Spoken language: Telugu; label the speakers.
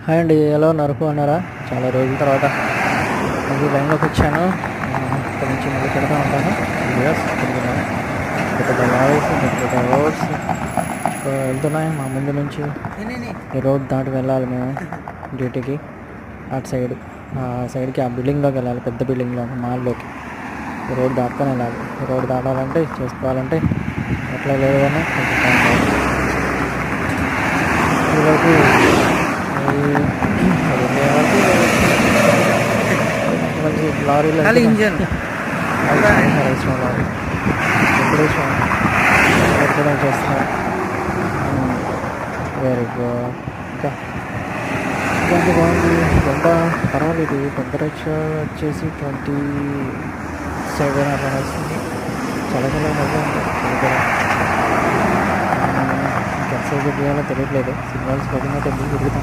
Speaker 1: హాయ్ అండి, ఎలా ఉన్నారు? బాగున్నారా? చాలా రోజుల తర్వాత మళ్ళీ లైన్లోకి వచ్చాను. ఇక్కడి నుంచి మళ్ళీ పెడతా ఉంటాను వీడియోస్. తిరుగుతున్నాను, పెద్ద పెద్ద లారీస్, పెద్ద పెద్ద రోడ్స్ వెళ్తున్నాయి మా ముందు నుంచి. ఈ రోడ్ దాటి వెళ్ళాలి మేము డ్యూటీకి. అటు సైడ్ ఆ సైడ్కి ఆ బిల్డింగ్లోకి వెళ్ళాలి, పెద్ద బిల్డింగ్లో మాల్లోకి. ఈ రోడ్ దాటుకొని వెళ్ళాలి. ఈ రోడ్ దాటాలంటే చేసుకోవాలంటే ఎట్లా లేదు అని కొంచెం టైం పడుతుంది. ఇదివరకు మంచి లారీలు లారీ ఎప్పుడూ చేస్తున్నారు. Very good. ఇంకా ఇంకా బాగుంది. ఎంత పర్వాలేదు. టెంపరేచర్ వచ్చేసి 27 అలా వస్తుంది. చాలా చాలా మజా ఉంది. ఇంకెంతసేపు చేయాలో తెలియట్లేదు. సిగ్నల్స్ పడినట్టు తిరుగుతాం.